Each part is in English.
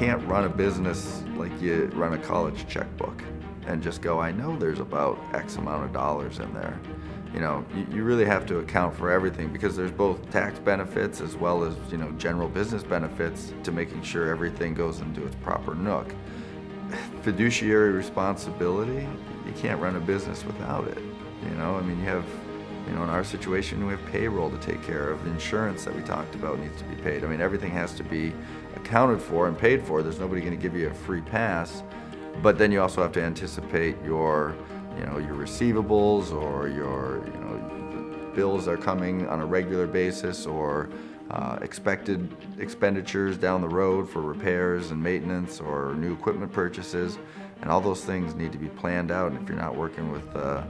can't run a business like you run a college checkbook and just go, I know there's about X amount of dollars in there. You really have to account for everything, because there's both tax benefits as well as, general business benefits to making sure everything goes into its proper nook. Fiduciary responsibility, you can't run a business without it. You have, in our situation, we have payroll to take care of, insurance that we talked about needs to be paid. Everything has to be accounted for and paid for. There's nobody going to give you a free pass, but then you also have to anticipate your receivables, or your bills are coming on a regular basis, or expected expenditures down the road for repairs and maintenance or new equipment purchases, and all those things need to be planned out. And if you're not working with the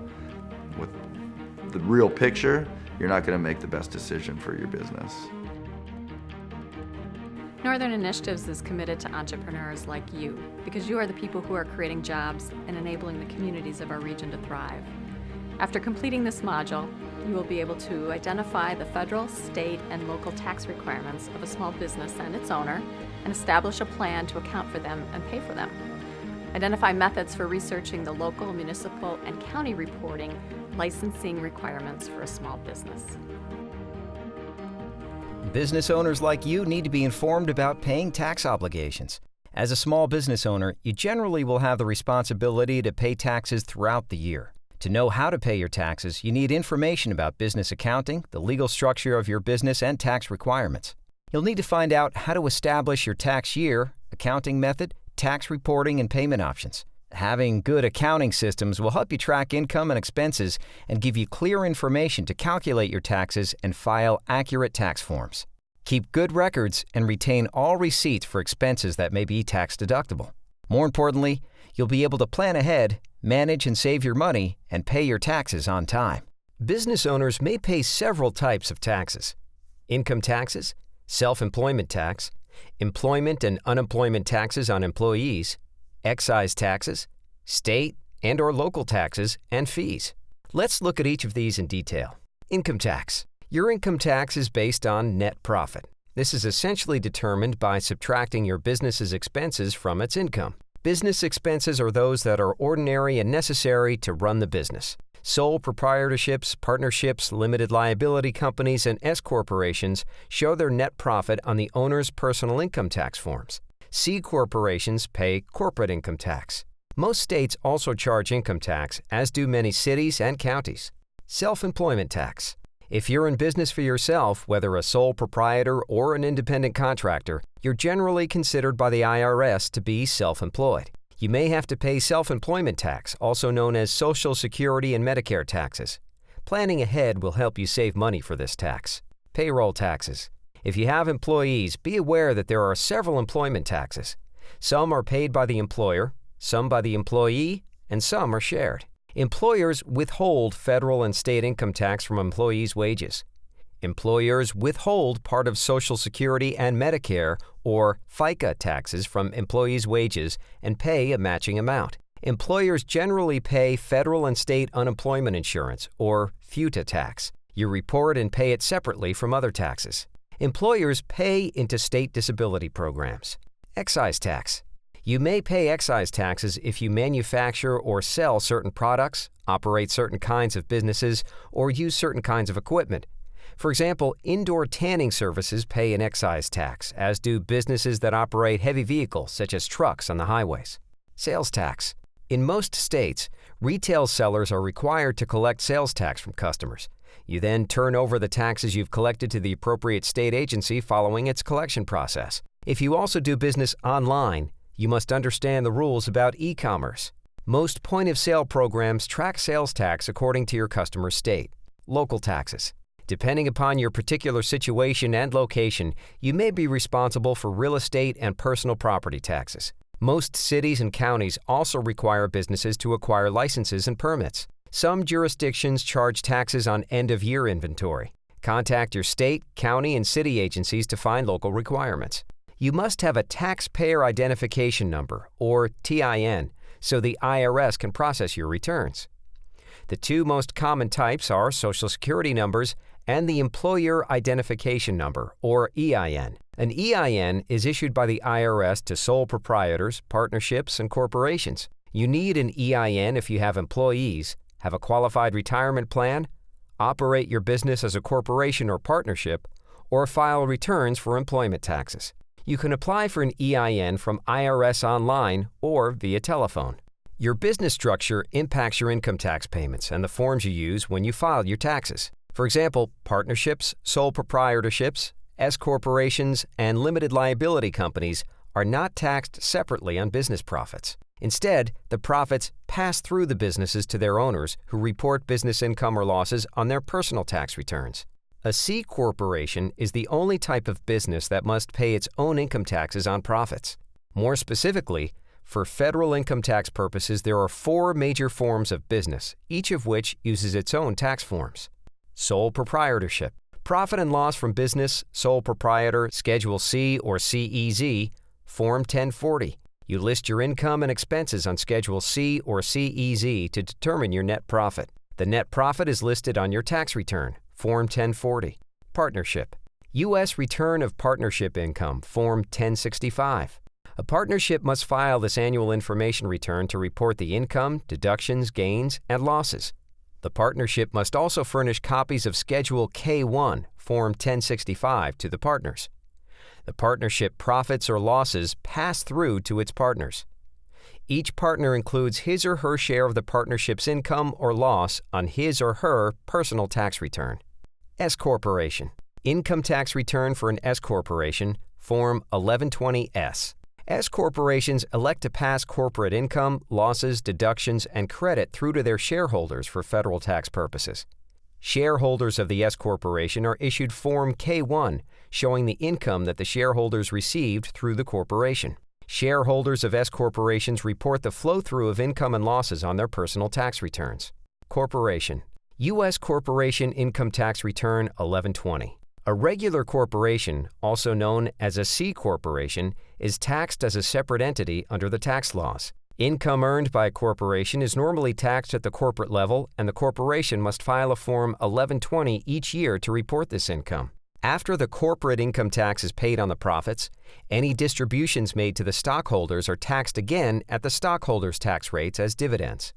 real picture, you're not going to make the best decision for your business. Northern Initiatives is committed to entrepreneurs like you, because you are the people who are creating jobs and enabling the communities of our region to thrive. After completing this module, you will be able to identify the federal, state, and local tax requirements of a small business and its owner, and establish a plan to account for them and pay for them. Identify methods for researching the local, municipal, and county reporting licensing requirements for a small business. Business owners like you need to be informed about paying tax obligations. As a small business owner, you generally will have the responsibility to pay taxes throughout the year. To know how to pay your taxes, you need information about business accounting, the legal structure of your business, and tax requirements. You'll need to find out how to establish your tax year, accounting method, tax reporting, and payment options. Having good accounting systems will help you track income and expenses and give you clear information to calculate your taxes and file accurate tax forms. Keep good records and retain all receipts for expenses that may be tax deductible. More importantly, you'll be able to plan ahead, manage and save your money, and pay your taxes on time. Business owners may pay several types of taxes: income taxes, self-employment tax, employment and unemployment taxes on employees, excise taxes, state and/or local taxes, and fees. Let's look at each of these in detail. Income tax. Your income tax is based on net profit. This is essentially determined by subtracting your business's expenses from its income. Business expenses are those that are ordinary and necessary to run the business. Sole proprietorships, partnerships, limited liability companies, and S corporations show their net profit on the owner's personal income tax forms. C corporations pay corporate income tax. Most states also charge income tax, as do many cities and counties. Self-employment tax. If you're in business for yourself, whether a sole proprietor or an independent contractor, you're generally considered by the IRS to be self-employed. You may have to pay self-employment tax, also known as Social Security and Medicare taxes. Planning ahead will help you save money for this tax. Payroll taxes. If you have employees, be aware that there are several employment taxes. Some are paid by the employer, some by the employee, and some are shared. Employers withhold federal and state income tax from employees' wages. Employers withhold part of Social Security and Medicare, or FICA, taxes from employees' wages and pay a matching amount. Employers generally pay federal and state unemployment insurance, or FUTA tax. You report and pay it separately from other taxes. Employers pay into state disability programs. Excise tax. You may pay excise taxes if you manufacture or sell certain products, operate certain kinds of businesses, or use certain kinds of equipment. For example, indoor tanning services pay an excise tax, as do businesses that operate heavy vehicles such as trucks on the highways. Sales tax. In most states, retail sellers are required to collect sales tax from customers. You then turn over the taxes you've collected to the appropriate state agency following its collection process. If you also do business online, you must understand the rules about e-commerce. Most point-of-sale programs track sales tax according to your customer's state. Local taxes. Depending upon your particular situation and location, you may be responsible for real estate and personal property taxes. Most cities and counties also require businesses to acquire licenses and permits. Some jurisdictions charge taxes on end-of-year inventory. Contact your state, county, and city agencies to find local requirements. You must have a taxpayer identification number, or TIN, so the IRS can process your returns. The two most common types are Social Security numbers and the Employer Identification Number, or EIN. An EIN is issued by the IRS to sole proprietors, partnerships, and corporations. You need an EIN if you have employees, have a qualified retirement plan, operate your business as a corporation or partnership, or file returns for employment taxes. You can apply for an EIN from IRS online or via telephone. Your business structure impacts your income tax payments and the forms you use when you file your taxes. For example, partnerships, sole proprietorships, S corporations, and limited liability companies are not taxed separately on business profits. Instead, the profits pass through the businesses to their owners, who report business income or losses on their personal tax returns. A C corporation is the only type of business that must pay its own income taxes on profits. More specifically, for federal income tax purposes, there are 4 major forms of business, each of which uses its own tax forms. Sole proprietorship. Profit and loss from business, sole proprietor, Schedule C or CEZ, Form 1040. You list your income and expenses on Schedule C or CEZ to determine your net profit. The net profit is listed on your tax return, Form 1040. Partnership. U.S. Return of Partnership Income, Form 1065. A partnership must file this annual information return to report the income, deductions, gains, and losses. The partnership must also furnish copies of Schedule K-1, Form 1065, to the partners. The partnership profits or losses pass through to its partners. Each partner includes his or her share of the partnership's income or loss on his or her personal tax return. S corporation. Income tax return for an S corporation, Form 1120-S. S corporations elect to pass corporate income, losses, deductions, and credit through to their shareholders for federal tax purposes. Shareholders of the S corporation are issued Form K-1, showing the income that the shareholders received through the corporation. Shareholders of S corporations report the flow-through of income and losses on their personal tax returns. Corporation. U.S. Corporation Income Tax Return 1120. A regular corporation, also known as a C corporation, is taxed as a separate entity under the tax laws. Income earned by a corporation is normally taxed at the corporate level, and the corporation must file a Form 1120 each year to report this income. After the corporate income tax is paid on the profits, any distributions made to the stockholders are taxed again at the stockholders' tax rates as dividends.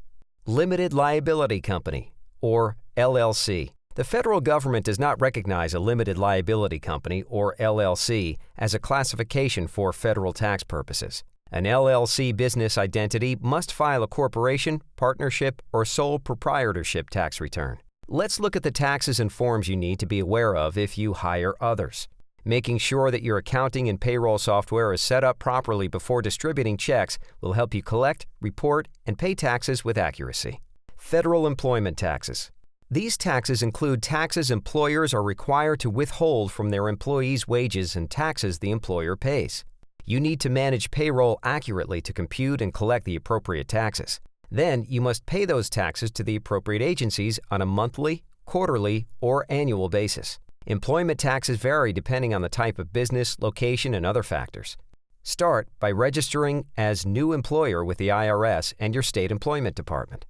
Limited Liability Company, or LLC. The federal government does not recognize a limited liability company, or LLC, as a classification for federal tax purposes. An LLC business identity must file a corporation, partnership, or sole proprietorship tax return. Let's look at the taxes and forms you need to be aware of if you hire others. Making sure that your accounting and payroll software is set up properly before distributing checks will help you collect, report, and pay taxes with accuracy. Federal employment taxes. These taxes include taxes employers are required to withhold from their employees' wages and taxes the employer pays. You need to manage payroll accurately to compute and collect the appropriate taxes. Then you must pay those taxes to the appropriate agencies on a monthly, quarterly, or annual basis. Employment taxes vary depending on the type of business, location, and other factors. Start by registering as new employer with the IRS and your state employment department.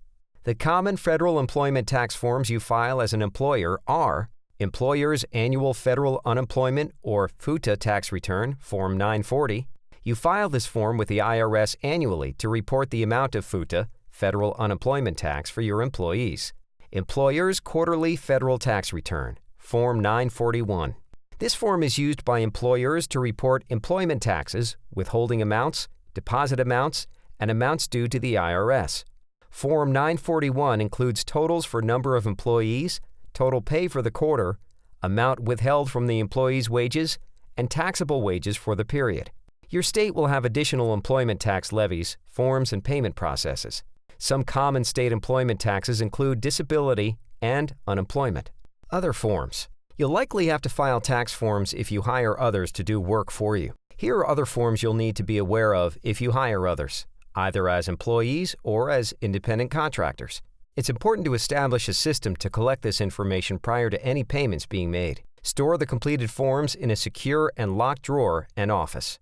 The common federal employment tax forms you file as an employer are Employer's Annual Federal Unemployment or FUTA Tax Return, Form 940. You file this form with the IRS annually to report the amount of FUTA, Federal Unemployment Tax, for your employees. Employer's Quarterly Federal Tax Return, Form 941. This form is used by employers to report employment taxes, withholding amounts, deposit amounts, and amounts due to the IRS. Form 941 includes totals for number of employees, total pay for the quarter, amount withheld from the employee's wages, and taxable wages for the period. Your state will have additional employment tax levies, forms, and payment processes. Some common state employment taxes include disability and unemployment. Other forms. You'll likely have to file tax forms if you hire others to do work for you. Here are other forms you'll need to be aware of if you hire others, either as employees or as independent contractors. It's important to establish a system to collect this information prior to any payments being made. Store the completed forms in a secure and locked drawer and office.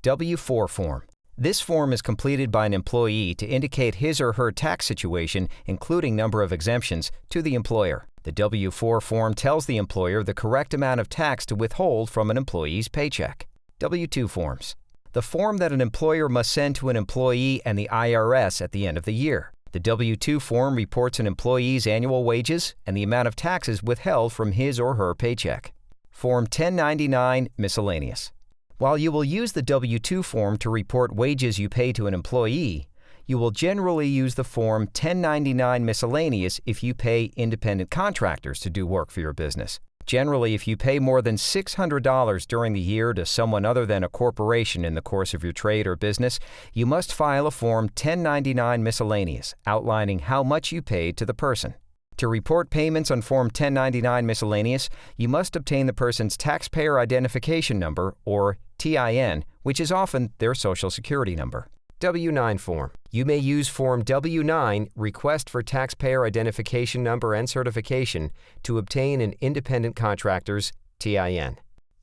W-4 form. This form is completed by an employee to indicate his or her tax situation, including number of exemptions, to the employer. The W-4 form tells the employer the correct amount of tax to withhold from an employee's paycheck. W-2 forms. The form that an employer must send to an employee and the IRS at the end of the year. The W-2 form reports an employee's annual wages and the amount of taxes withheld from his or her paycheck. Form 1099 Miscellaneous. While you will use the W-2 form to report wages you pay to an employee, you will generally use the Form 1099 Miscellaneous if you pay independent contractors to do work for your business. Generally, if you pay more than $600 during the year to someone other than a corporation in the course of your trade or business, you must file a Form 1099 Miscellaneous outlining how much you paid to the person. To report payments on Form 1099 Miscellaneous, you must obtain the person's Taxpayer Identification Number, or TIN, which is often their Social Security number. W-9 form. You may use Form W-9, Request for Taxpayer Identification Number and Certification, to obtain an independent contractor's TIN.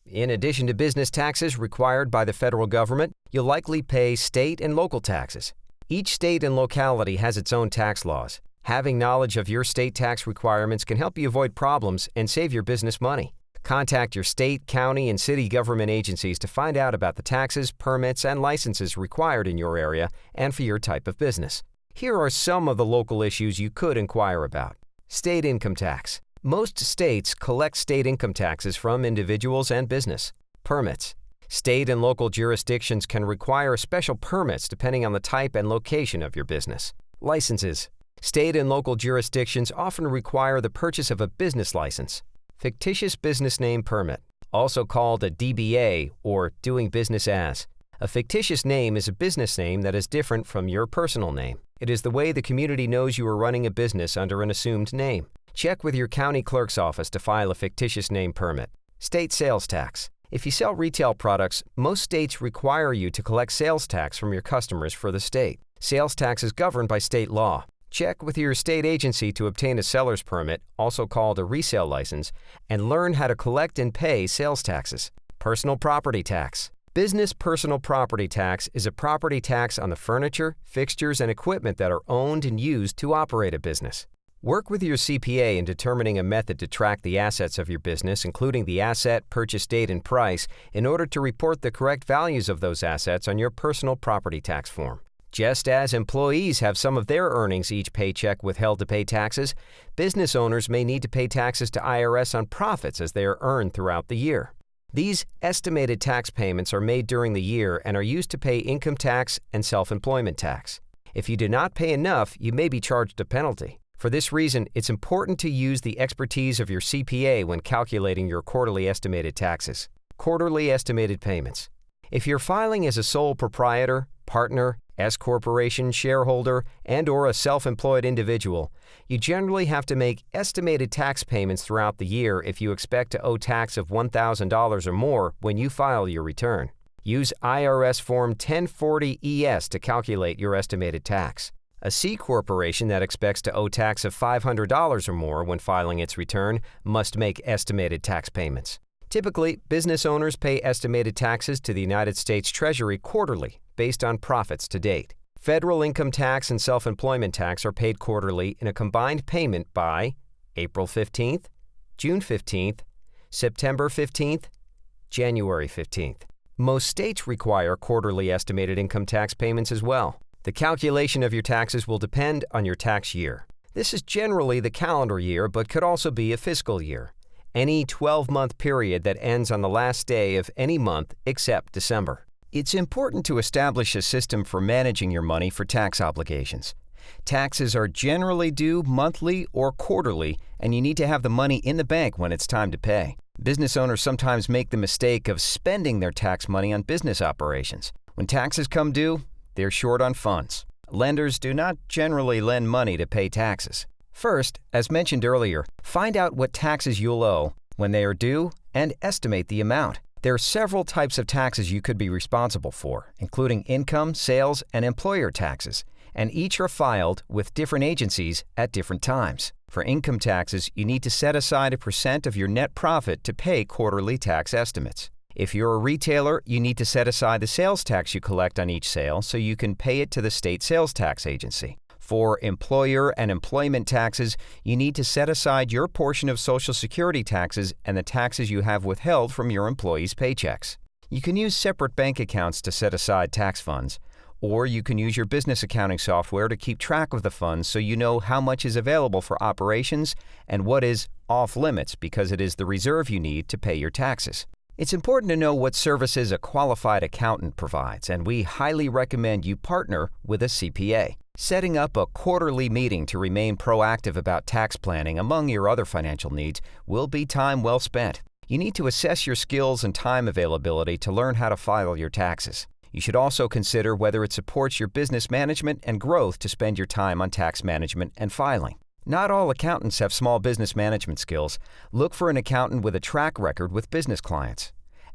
In addition to business taxes required by the federal government, you'll likely pay state and local taxes. Each state and locality has its own tax laws. Having knowledge of your state tax requirements can help you avoid problems and save your business money. Contact your state, county, and city government agencies to find out about the taxes, permits, and licenses required in your area and for your type of business. Here are some of the local issues you could inquire about. State income tax. Most states collect state income taxes from individuals and business. Permits. State and local jurisdictions can require special permits depending on the type and location of your business. Licenses. State and local jurisdictions often require the purchase of a business license. Fictitious business name permit, also called a DBA or doing business as. A fictitious name is a business name that is different from your personal name. It is the way the community knows you are running a business under an assumed name. Check with your county clerk's office to file a fictitious name permit. State sales tax. If you sell retail products, most states require you to collect sales tax from your customers for the state. Sales tax is governed by state law. Check with your state agency to obtain a seller's permit, also called a resale license, and learn how to collect and pay sales taxes. Personal property tax. Business personal property tax is a property tax on the furniture, fixtures, and equipment that are owned and used to operate a business. Work with your CPA in determining a method to track the assets of your business, including the asset, purchase date, and price, in order to report the correct values of those assets on your personal property tax form. Just as employees have some of their earnings each paycheck withheld to pay taxes, business owners may need to pay taxes to IRS on profits as they are earned throughout the year. These estimated tax payments are made during the year and are used to pay income tax and self-employment tax. If you do not pay enough, you may be charged a penalty. For this reason, it's important to use the expertise of your CPA when calculating your quarterly estimated taxes. Quarterly estimated payments. If you're filing as a sole proprietor, partner, S-corporation, shareholder, and/or a self-employed individual, you generally have to make estimated tax payments throughout the year if you expect to owe tax of $1,000 or more when you file your return. Use IRS Form 1040-ES to calculate your estimated tax. A C-corporation that expects to owe tax of $500 or more when filing its return must make estimated tax payments. Typically, business owners pay estimated taxes to the United States Treasury quarterly, based on profits to date. Federal income tax and self-employment tax are paid quarterly in a combined payment by April 15th, June 15th, September 15th, January 15th. Most states require quarterly estimated income tax payments as well. The calculation of your taxes will depend on your tax year. This is generally the calendar year, but could also be a fiscal year. Any 12-month period that ends on the last day of any month except December. It's important to establish a system for managing your money for tax obligations. Taxes are generally due monthly or quarterly, and you need to have the money in the bank when it's time to pay. Business owners sometimes make the mistake of spending their tax money on business operations. When taxes come due, they're short on funds. Lenders do not generally lend money to pay taxes. First, as mentioned earlier, find out what taxes you'll owe, when they are due, and estimate the amount. There are several types of taxes you could be responsible for, including income, sales, and employer taxes, and each are filed with different agencies at different times. For income taxes, you need to set aside a % of your net profit to pay quarterly tax estimates. If you're a retailer, you need to set aside the sales tax you collect on each sale so you can pay it to the state sales tax agency. For employer and employment taxes, you need to set aside your portion of Social Security taxes and the taxes you have withheld from your employees' paychecks. You can use separate bank accounts to set aside tax funds, or you can use your business accounting software to keep track of the funds so you know how much is available for operations and what is off limits because it is the reserve you need to pay your taxes. It's important to know what services a qualified accountant provides, and we highly recommend you partner with a CPA. Setting up a quarterly meeting to remain proactive about tax planning among your other financial needs will be time well spent. You need to assess your skills and time availability to learn how to file your taxes. You should also consider whether it supports your business management and growth to spend your time on tax management and filing. Not all accountants have small business management skills. Look for an accountant with a track record with business clients.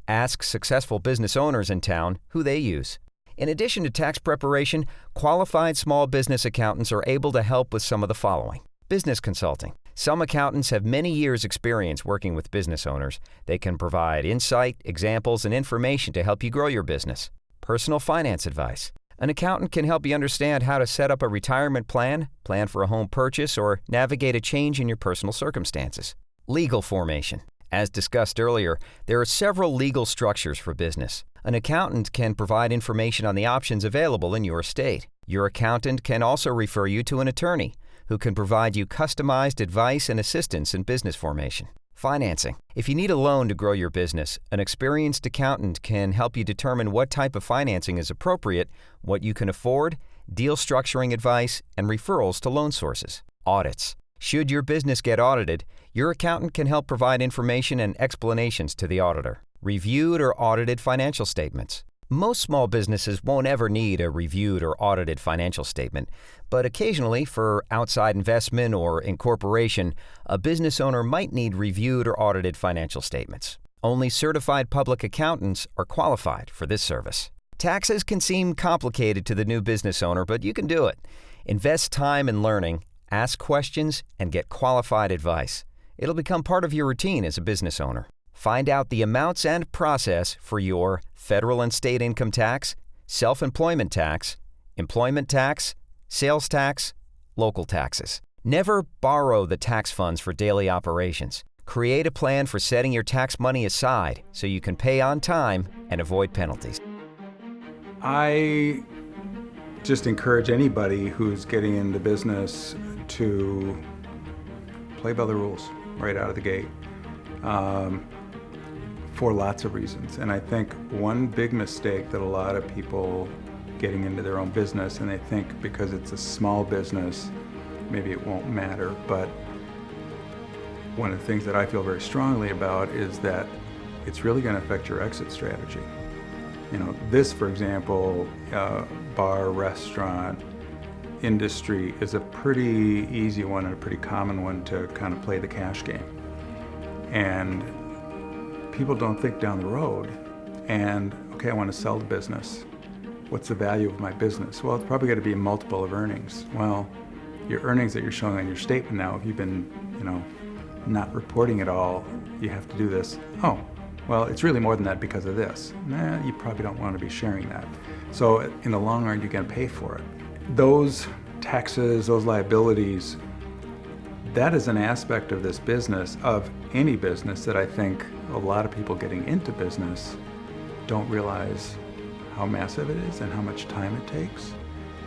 Ask successful business owners in town who they use. In addition to tax preparation, qualified small business accountants are able to help with some of the following. Business consulting. Some accountants have many years' experience working with business owners. They can provide insight, examples, and information to help you grow your business. Personal finance advice. An accountant can help you understand how to set up a retirement plan for a home purchase, or navigate a change in your personal circumstances. Legal formation. As discussed earlier, there are several legal structures for business. An accountant can provide information on the options available in your state. Your accountant can also refer you to an attorney who can provide you customized advice and assistance in business formation. Financing. If you need a loan to grow your business, an experienced accountant can help you determine what type of financing is appropriate, what you can afford, deal structuring advice, and referrals to loan sources. Audits. Should your business get audited, your accountant can help provide information and explanations to the auditor. Reviewed or audited financial statements. Most small businesses won't ever need a reviewed or audited financial statement, but occasionally, for outside investment or incorporation, a business owner might need reviewed or audited financial statements. Only certified public accountants are qualified for this service. Taxes can seem complicated to the new business owner, but you can do it. Invest time in learning, ask questions, and get qualified advice. It'll become part of your routine as a business owner. Find out the amounts and process for your federal and state income tax, self-employment tax, employment tax, sales tax, local taxes. Never borrow the tax funds for daily operations. Create a plan for setting your tax money aside so you can pay on time and avoid penalties. I just encourage anybody who's getting into business to play by the rules right out of the gate. For lots of reasons. And I think one big mistake that a lot of people getting into their own business, and they think because it's a small business, maybe it won't matter, but one of the things that I feel very strongly about is that it's really going to affect your exit strategy. You know, this, for example, bar, restaurant industry is a pretty easy one and a pretty common one to kind of play the cash game. And people don't think down the road and, okay, I want to sell the business. What's the value of my business? Well, it's probably going to be a multiple of earnings. Well, your earnings that you're showing on your statement now, if you've been, not reporting it all, you have to do this. Oh, well, it's really more than that because of this. Nah, you probably don't want to be sharing that. So in the long run, you're going to pay for it. Those taxes, those liabilities, that is an aspect of this business, of any business, that I think a lot of people getting into business don't realize how massive it is and how much time it takes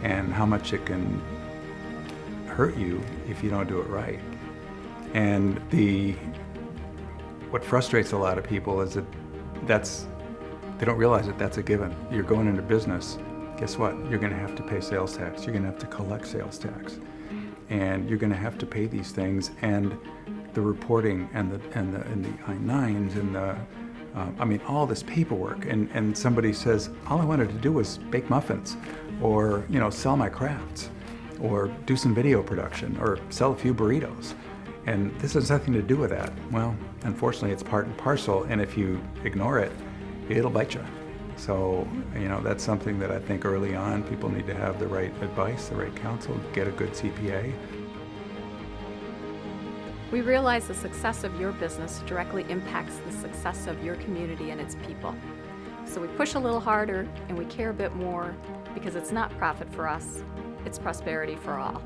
and how much it can hurt you if you don't do it right. And what frustrates a lot of people is that they don't realize that that's a given. You're going into business, guess what? You're going to have to pay sales tax. You're going to have to collect sales tax. And you're going to have to pay these things, and the reporting and the I-9s and all this paperwork. And somebody says, all I wanted to do was bake muffins, or sell my crafts, or do some video production, or sell a few burritos. And this has nothing to do with that. Well, unfortunately, it's part and parcel, and if you ignore it, it'll bite you. So, that's something that I think early on people need to have the right advice, the right counsel, get a good CPA. We realize the success of your business directly impacts the success of your community and its people. So we push a little harder and we care a bit more because it's not profit for us, it's prosperity for all.